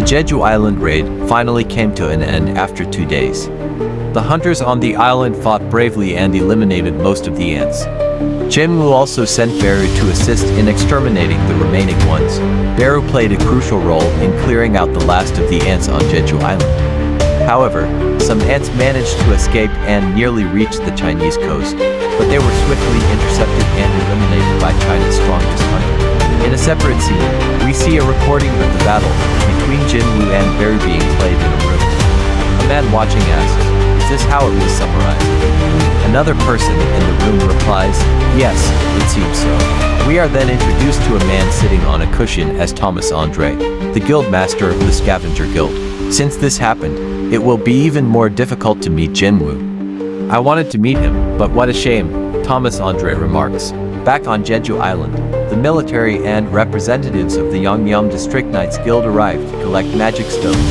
The Jeju Island Raid finally came to an end after 2 days. The hunters on the island fought bravely and eliminated most of the ants. Jin-Woo also sent Beru to assist in exterminating the remaining ones. Beru played a crucial role in clearing out the last of the ants on Jeju Island. However, some ants managed to escape and nearly reached the Chinese coast, but they were swiftly intercepted and eliminated by China's strongest hunter. In a separate scene, we see a recording of the battle between Jin-Woo and Beru being played in a room. A man watching asks, "Is this how it was summarized?" Another person in the room replies, "Yes, it seems so." We are then introduced to a man sitting on a cushion as Thomas Andre, the guild master of the Scavenger Guild. Since this happened, it will be even more difficult to meet Jin-Woo. "I wanted to meet him, but what a shame," Thomas Andre remarks. Back on Jeju Island, the military and representatives of the Yongnam District Knights Guild arrived to collect magic stones,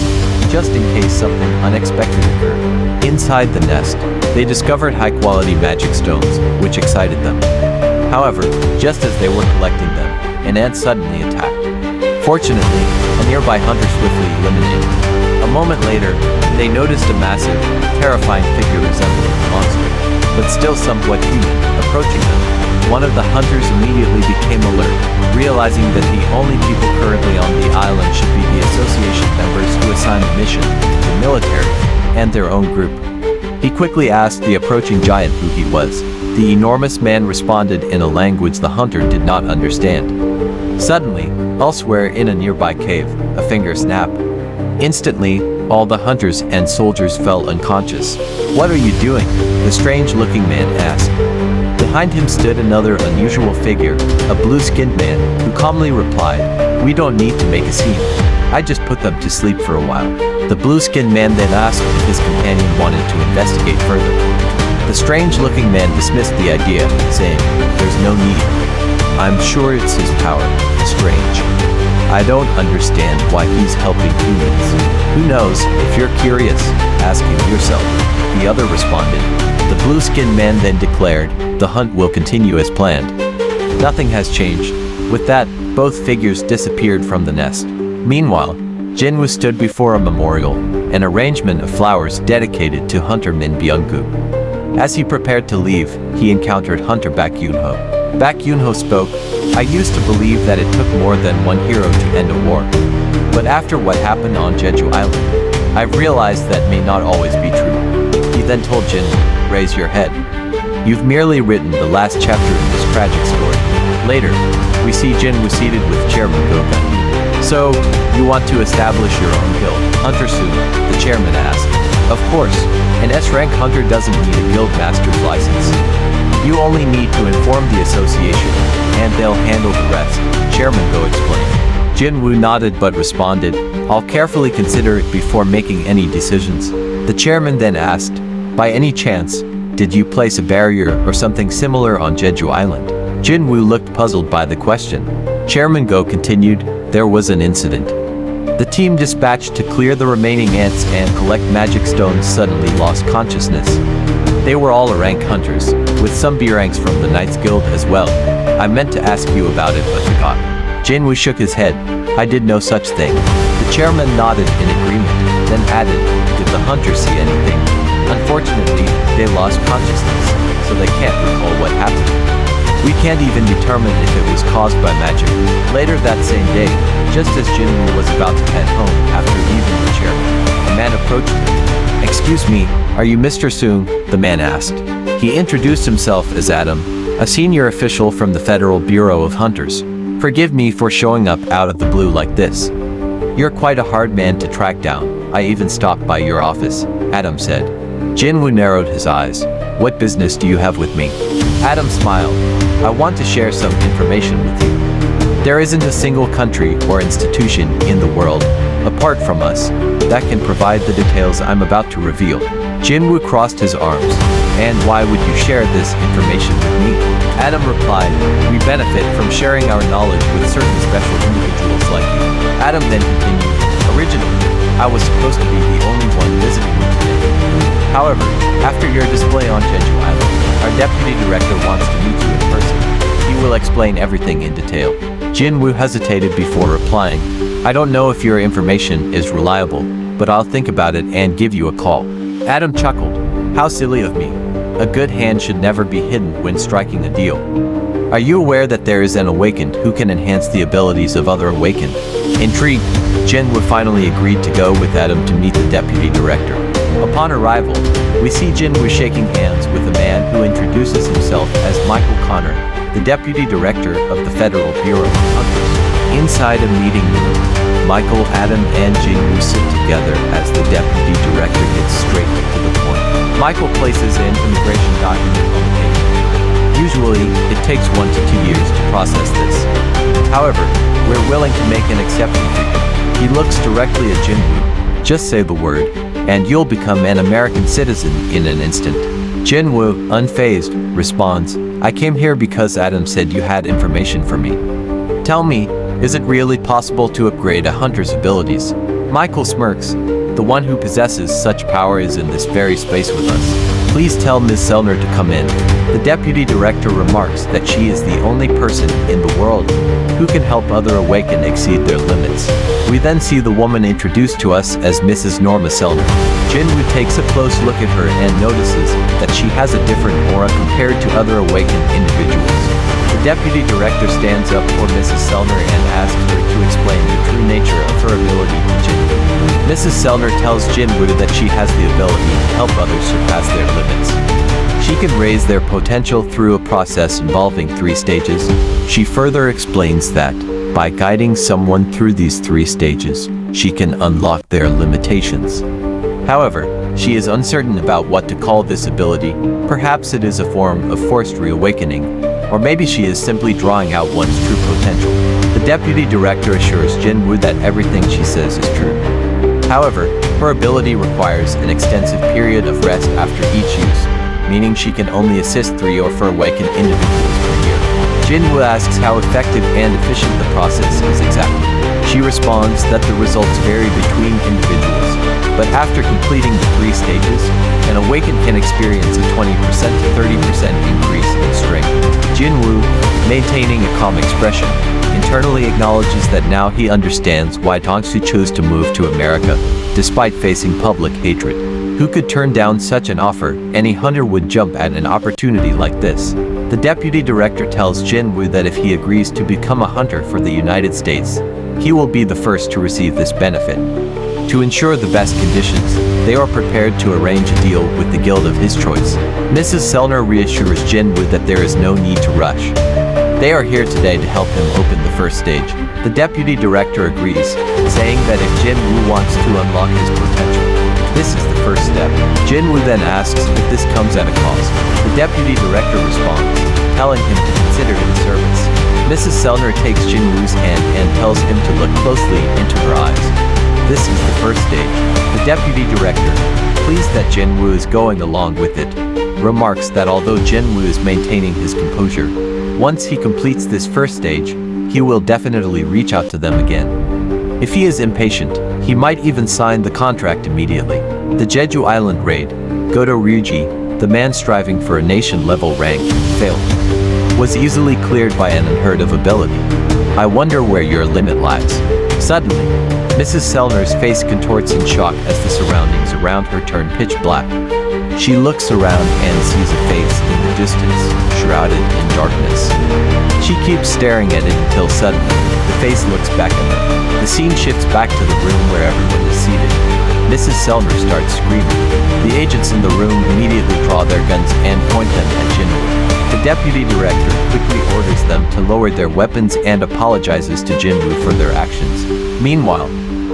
just in case something unexpected occurred. Inside the nest, they discovered high-quality magic stones, which excited them. However, just as they were collecting them, an ant suddenly attacked. Fortunately, a nearby hunter swiftly eliminated it. A moment later, they noticed a massive, terrifying figure resembling a monster, but still somewhat human, approaching them. One of the hunters immediately became alert, realizing that the only people currently on the island should be the association members who assigned the mission, the military, and their own group. He quickly asked the approaching giant who he was. The enormous man responded in a language the hunter did not understand. Suddenly, elsewhere in a nearby cave, a finger snapped. Instantly, all the hunters and soldiers fell unconscious. "What are you doing?" the strange-looking man asked. Behind him stood another unusual figure, a blue-skinned man, who calmly replied, "We don't need to make a scene. I just put them to sleep for a while." The blue-skinned man then asked if his companion wanted to investigate further. The strange-looking man dismissed the idea, saying, "There's no need. I'm sure it's his power. Strange. I don't understand why he's helping humans. Who knows? If you're curious, ask him yourself," the other responded. The blue-skinned man then declared, "The hunt will continue as planned." Nothing has changed. With that, both figures disappeared from the nest. Meanwhile, Jin-Woo stood before a memorial, an arrangement of flowers dedicated to Hunter Min Byung-gu. As he prepared to leave, he encountered Hunter Baek Yoon-ho. Baek Yoon-ho spoke, "I used to believe that it took more than one hero to end a war. But after what happened on Jeju Island, I've realized that may not always be true." He then told Jin-Woo, "Raise your head. You've merely written the last chapter in this tragic story." Later, we see Jin-Woo seated with Chairman Goka. "So, you want to establish your own guild, Hunter Soon?" the chairman asked. "Of course, an S-rank hunter doesn't need a guild master's license. You only need to inform the association, and they'll handle the rest," Chairman Go explained. Jin-Woo nodded but responded, "I'll carefully consider it before making any decisions." The chairman then asked, "By any chance, did you place a barrier or something similar on Jeju Island?" Jin-Woo looked puzzled by the question. Chairman Go continued, "There was an incident. The team dispatched to clear the remaining ants and collect magic stones suddenly lost consciousness. They were all rank hunters, with some B ranks from the Knights Guild as well. I meant to ask you about it but forgot." Jin-Woo shook his head. "I did no such thing." The chairman nodded in agreement, then added, "Did the hunters see anything?" "Unfortunately, they lost consciousness, so they can't recall what happened. We can't even determine if it was caused by magic." Later that same day, just as Jin-Woo was about to head home after leaving the chairman, a man approached him. "Excuse me, are you Mr. Soong?" the man asked. He introduced himself as Adam, a senior official from the Federal Bureau of Hunters. "Forgive me for showing up out of the blue like this. You're quite a hard man to track down. I even stopped by your office," Adam said. Jin-Woo narrowed his eyes. "What business do you have with me?" Adam smiled. "I want to share some information with you. There isn't a single country or institution in the world, apart from us, that can provide the details I'm about to reveal." Jin-Woo crossed his arms. "And why would you share this information with me?" Adam replied, "We benefit from sharing our knowledge with certain special individuals like you." Adam then continued, "Originally, I was supposed to be the only one visiting you today. However, after your display on Jeju Island, our deputy director wants to meet you in person. He will explain everything in detail." Jin-Woo hesitated before replying, I don't know if your information is reliable, but I'll think about it and give you a call." Adam chuckled. "How silly of me. A good hand should never be hidden when striking a deal. Are you aware that there is an awakened who can enhance the abilities of other awakened?" Intrigued, Jin-Woo finally agreed to go with Adam to meet the deputy director. Upon arrival, we see Jin-Woo shaking hands with a man who introduces himself as Michael Connor, the deputy director of the Federal Bureau of Hunters. Inside a meeting room, Michael, Adam, and Jin-Woo sit together as the deputy director gets straight to the point. Michael places an immigration document on the table. Usually, it takes 1 to 2 years to process this. However, we're willing to make an exception for you. He looks directly at Jin-Woo. "Just say the word, and you'll become an American citizen in an instant." Jin-Woo, unfazed, responds, "I came here because Adam said you had information for me. Tell me, is it really possible to upgrade a hunter's abilities?" Michael smirks. "The one who possesses such power is in this very space with us. Please tell Ms. Selner to come in." The deputy director remarks that she is the only person in the world who can help other awaken exceed their limits. We then see the woman introduced to us as Mrs. Norma Selner. Jin-Woo takes a close look at her and notices that she has a different aura compared to other awakened individuals. The deputy director stands up for Mrs. Selner and asks her to explain the true nature of her ability to Jin-Woo. Mrs. Selner tells Jin-Woo that she has the ability to help others surpass their limits. She can raise their potential through a process involving 3 stages. She further explains that, by guiding someone through these 3 stages, she can unlock their limitations. However, she is uncertain about what to call this ability. Perhaps it is a form of forced reawakening, or maybe she is simply drawing out one's true potential. The deputy director assures Jin-Woo that everything she says is true. However, her ability requires an extensive period of rest after each use, meaning she can only assist 3 or 4 awakened individuals per year. Jin-Woo asks how effective and efficient the process is exactly. She responds that the results vary between individuals, but after completing the 3 stages, an awakened can experience a 20% to 30% increase in strength. Jin-Woo, maintaining a calm expression, internally acknowledges that now he understands why Dongsu chose to move to America, despite facing public hatred. Who could turn down such an offer? Any hunter would jump at an opportunity like this. The deputy director tells Jin-Woo that if he agrees to become a hunter for the United States, he will be the first to receive this benefit. To ensure the best conditions, they are prepared to arrange a deal with the guild of his choice. Mrs. Selner reassures Jin-Woo that there is no need to rush. They are here today to help him open the first stage. The deputy director agrees, saying that if Jin-Woo wants to unlock his potential, this is the first step. Jin-Woo then asks if this comes at a cost. The deputy director responds, telling him to consider it a service. Mrs. Selner takes Jin-Woo's hand and tells him to look closely into her eyes. This is the first stage. The deputy director, pleased that Jin-Woo is going along with it, remarks that although Jin-Woo is maintaining his composure, once he completes this first stage, he will definitely reach out to them again. If he is impatient, he might even sign the contract immediately. The Jeju Island Raid, Goto Ryuji, the man striving for a nation-level rank, failed. Was easily cleared by an unheard of ability. I wonder where your limit lies. Suddenly, Mrs. Selner's face contorts in shock as the surroundings around her turn pitch black. She looks around and sees a face in the distance, shrouded in darkness. She keeps staring at it until suddenly, the face looks back at her. The scene shifts back to the room where everyone is seated. Mrs. Selner starts screaming. The agents in the room immediately draw their guns and point them at Jin-Woo. The deputy director quickly orders them to lower their weapons and apologizes to Jin-Woo for their actions. Meanwhile,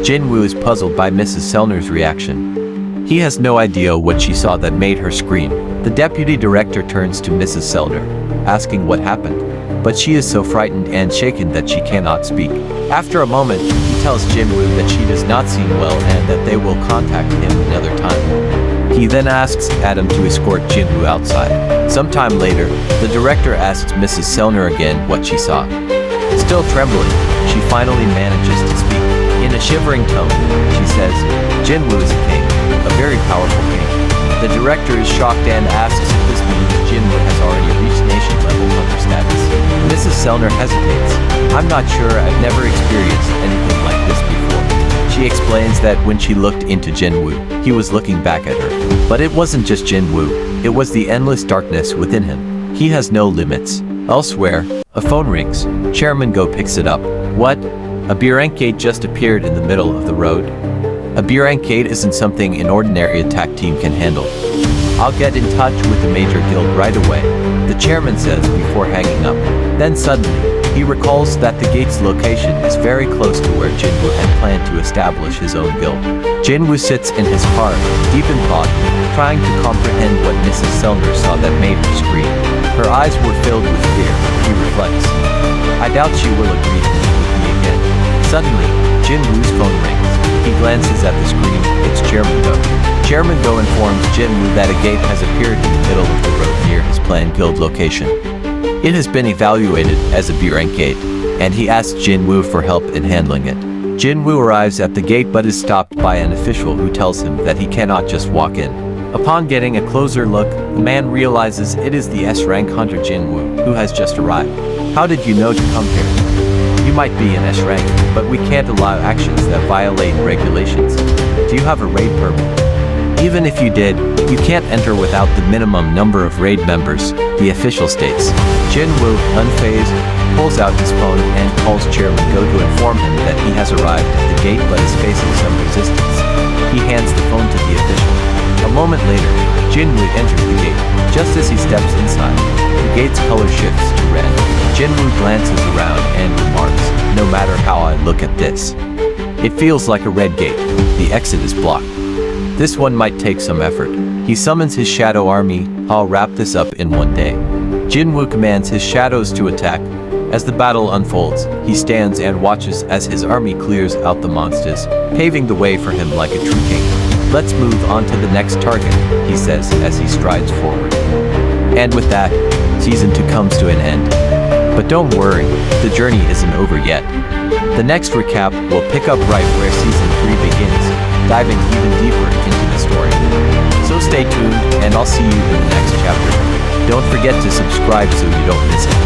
Jin-Woo is puzzled by Mrs. Selner's reaction. He has no idea what she saw that made her scream. The deputy director turns to Mrs. Selner, asking what happened, but she is so frightened and shaken that she cannot speak. After a moment, he tells Jin-Woo that she does not seem well and that they will contact him another time. He then asks Adam to escort Jin-Woo outside. Sometime later, the director asks Mrs. Selner again what she saw. Still trembling, she finally manages to speak. In a shivering tone, she says, Jin-Woo is a king, a very powerful king. The director is shocked and asks if this means Jin-Woo has already reached nation-level hunter status. Mrs. Selner hesitates. I'm not sure, I've never experienced anything like this She explains that when she looked into Jin-Woo, he was looking back at her. But it wasn't just Jin-Woo, it was the endless darkness within him. He has no limits. Elsewhere, a phone rings. Chairman Go picks it up. What? A Birankade just appeared in the middle of the road? A Birankade isn't something an ordinary attack team can handle. I'll get in touch with the major guild right away, the chairman says before hanging up. Then suddenly, he recalls that the gate's location is very close to where Jin-Woo had planned to establish his own guild. Jin-Woo sits in his car, deep in thought, trying to comprehend what Mrs. Selner saw that made her scream. Her eyes were filled with fear, he reflects. I doubt she will agree to meet with me again. Suddenly, Jin-Woo's phone rings. He glances at the screen. It's Chairman Go. Chairman Go informs Jin-Woo that a gate has appeared in the middle of the road near his planned guild location. It has been evaluated as a Birankade, and he asks Jin-Woo for help in handling it. Jin-Woo arrives at the gate but is stopped by an official who tells him that he cannot just walk in. Upon getting a closer look, the man realizes it is the S-rank hunter Jin-Woo, who has just arrived. How did you know to come here? You might be an S-rank, but we can't allow actions that violate regulations. Do you have a raid permit? Even if you did, you can't enter without the minimum number of raid members, the official states. Jin-Woo, unfazed, pulls out his phone and calls Chairman Go to inform him that he has arrived at the gate but is facing some resistance. He hands the phone to the official. A moment later, Jin-Woo enters the gate. Just as he steps inside, the gate's color shifts to red. Jin-Woo glances around and remarks, "No matter how I look at this, it feels like a red gate. The exit is blocked. This one might take some effort." He summons his shadow army. I'll wrap this up in one day. Jin-Woo commands his shadows to attack. As the battle unfolds, he stands and watches as his army clears out the monsters, paving the way for him like a true king. "Let's move on to the next target," he says as he strides forward. And with that, Season 2 comes to an end. But don't worry, the journey isn't over yet. The next recap will pick up right where Season 3 begins, diving even deeper into the story. So stay tuned, and I'll see you in the next chapter. Don't forget to subscribe so you don't miss it.